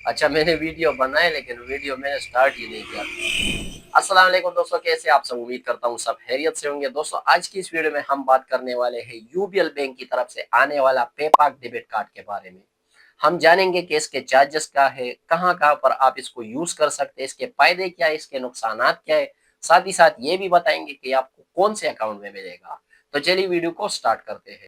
अच्छा, मैंने वीडियो बनाए लेकिन वीडियो मैंने स्टार्ट ही नहीं किया। अस्सलाम वालेकुम दोस्तों, कैसे आप सब? उम्मीद करता हूँ सब खैरियत से होंगे। दोस्तों, आज की इस वीडियो में हम बात करने वाले हैं यूबीएल बैंक की तरफ से आने वाला पेपाक डेबिट कार्ड के बारे में। हम जानेंगे कि इसके चार्जेस क्या है, कहाँ कहाँ पर आप इसको यूज कर सकते हैं, इसके फायदे क्या है, इसके नुकसानात क्या है। साथ ही साथ ये भी बताएंगे कि आपको कौन से अकाउंट में मिलेगा। तो चलिए वीडियो को स्टार्ट करते हैं।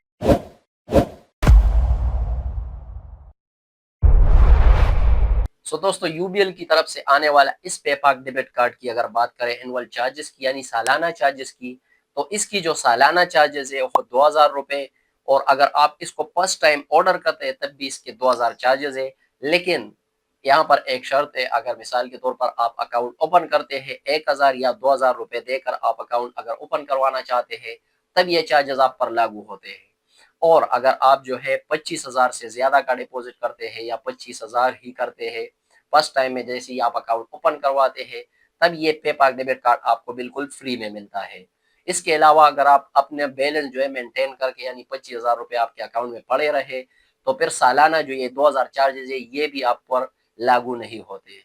दोस्तों, यूबीएल की तरफ से आने वाला इस पेपाक डेबिट कार्ड की अगर बात करें एनुअल चार्जेस की यानी सालाना चार्जेस की, तो इसकी जो सालाना चार्जेस है वो 2000 रुपए। और अगर आप इसको फर्स्ट टाइम ऑर्डर करते हैं तब भी इसके 2000 चार्जेस है। लेकिन यहाँ पर एक शर्त है, अगर मिसाल के तौर पर आप अकाउंट ओपन करते हैं 1000 या 2000 रुपए देकर आप अकाउंट अगर ओपन करवाना चाहते हैं, तब ये चार्जेस आप पर लागू होते हैं। और अगर आप जो है 25,000 से ज्यादा का डिपॉजिट करते हैं या 25,000 ही करते हैं फर्स्ट टाइम में, जैसे ही आप अकाउंट ओपन करवाते हैं, तब ये पेपाक डेबिट कार्ड आपको बिल्कुल फ्री में मिलता है। इसके अलावा अगर आप अपने बैलेंस जो है मेंटेन करके यानी 25,000 रुपए आपके अकाउंट में पड़े रहे, तो फिर सालाना जो ये 2000 चार्जेस है ये भी आप पर लागू नहीं होते।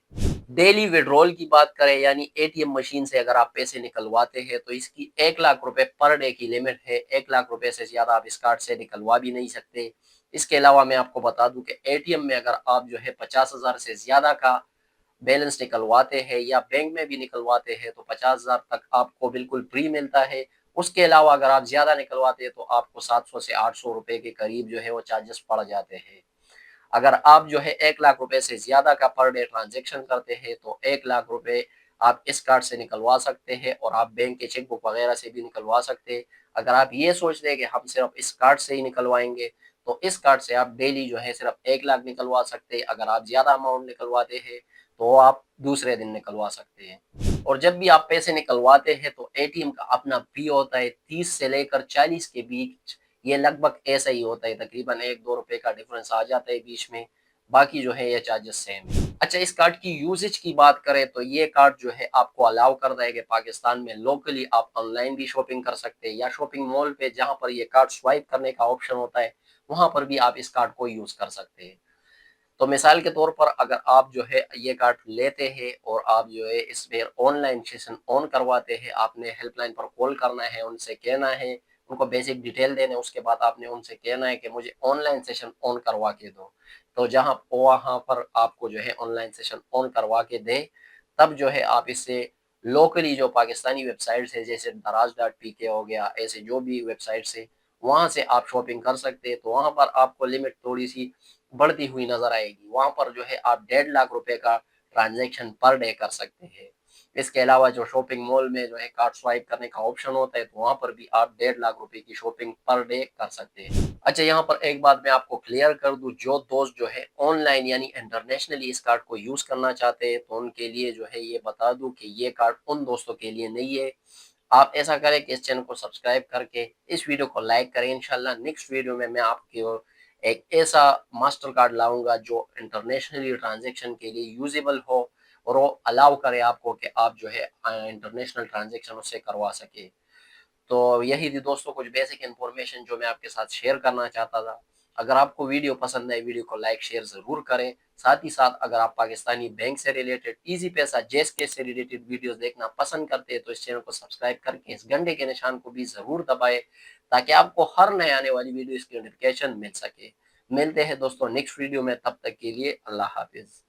डेली विड्रॉल की बात करें यानी एटीएम मशीन से अगर आप पैसे निकलवाते हैं, तो इसकी 1 लाख रुपए पर डे की लिमिट है। 1 लाख रुपए से ज्यादा आप इस कार्ड से निकलवा भी नहीं सकते। इसके अलावा मैं आपको बता दूं कि एटीएम में अगर आप जो है 50,000 से ज्यादा का बैलेंस निकलवाते हैं या बैंक में भी निकलवाते हैं, तो 50,000 तक आपको बिल्कुल फ्री मिलता है। उसके अलावा अगर आप ज्यादा निकलवाते हैं तो आपको 700 से 800 रुपए के करीब जो है वो चार्जेस पड़ जाते हैं। अगर आप जो है 1 लाख रुपए से ज्यादा का पर डे ट्रांजेक्शन करते हैं, तो 1 लाख रुपए आप इस कार्ड से निकलवा सकते हैं और आप बैंक के चेकबुक वगैरह से भी निकलवा सकते हैं। अगर आप ये सोचते हैं कि हम सिर्फ इस कार्ड से ही निकलवाएंगे, तो इस कार्ड से आप डेली जो है सिर्फ 1 लाख निकलवा सकते हैं। अगर आप ज्यादा अमाउंट निकलवाते हैं तो आप दूसरे दिन निकलवा सकते हैं। और जब भी आप पैसे निकलवाते हैं तो एटीएम का अपना फी होता है 30 से लेकर 40 के बीच। ये लगभग ऐसा ही होता है, तकरीबन 1-2 रुपए का डिफरेंस आ जाता है बीच में। बाकी जो है ये चार्जेस सेम है। अच्छा, इस कार्ड की यूजेज की बात करें तो ये कार्ड जो है आपको अलाउ करता है कि पाकिस्तान में लोकली आप ऑनलाइन भी शॉपिंग कर सकते हैं या शॉपिंग मॉल पे जहां पर ये कार्ड स्वाइप करने का ऑप्शन होता है, वहां पर भी आप इस कार्ड को यूज कर सकते हैं। तो मिसाल के तौर पर अगर आप जो है ये कार्ड लेते हैं और आप जो है इसमें ऑनलाइन सेशन ऑन करवाते हैं, आपने हेल्पलाइन पर कॉल करना है, उनसे कहना है, उनको बेसिक डिटेल देने, उसके बाद आपने उनसे कहना है कि मुझे ऑनलाइन सेशन ऑन करवा के दो। तो जहाँ वहाँ पर आपको जो है ऑनलाइन सेशन ऑन करवा के दे, तब जो है आप इससे लोकली जो पाकिस्तानी वेबसाइट्स है जैसे दराज.pk हो गया, ऐसे जो भी वेबसाइट्स है वहां से आप शॉपिंग कर सकते हैं। तो वहां पर आपको लिमिट थोड़ी सी बढ़ती हुई नजर आएगी। वहां पर जो है आप 1.5 लाख रुपए का ट्रांजैक्शन पर डे कर सकते हैं। इसके अलावा जो शॉपिंग मॉल में जो है कार्ड स्वाइप करने का ऑप्शन होता है, तो वहां पर भी आप 1.5 लाख रुपए की शॉपिंग पर डे कर सकते हैं। अच्छा, यहाँ पर एक बात मैं आपको क्लियर कर दूं, जो दोस्त जो है ऑनलाइन यानी इंटरनेशनली इस कार्ड को यूज करना चाहते हैं, तो उनके लिए जो है ये बता दूं कि ये कार्ड उन दोस्तों के लिए नहीं है। आप ऐसा करें कि इस चैनल को सब्सक्राइब करके इस वीडियो को लाइक करें। इंशाल्लाह नेक्स्ट वीडियो में मैं आपकी एक ऐसा मास्टर कार्ड लाऊंगा जो इंटरनेशनली ट्रांजैक्शन के लिए यूजेबल हो और वो अलाउ करे आपको कि आप जो है इंटरनेशनल ट्रांजैक्शन उससे करवा सके। तो यही थी दोस्तों कुछ बेसिक इन्फॉर्मेशन जो मैं आपके साथ शेयर करना चाहता था। अगर आपको वीडियो पसंद आए, वीडियो को लाइक शेयर जरूर करें। साथ ही साथ अगर आप पाकिस्तानी बैंक से रिलेटेड, इजी पैसा, जैस के से रिलेटेड वीडियोस देखना पसंद करते हैं, तो इस चैनल को सब्सक्राइब करके इस घंटे के निशान को भी जरूर दबाएं, ताकि आपको हर नए आने वाली वीडियो की नोटिफिकेशन मिल सके। मिलते हैं दोस्तों नेक्स्ट वीडियो में, तब तक के लिए अल्लाह हाफिज।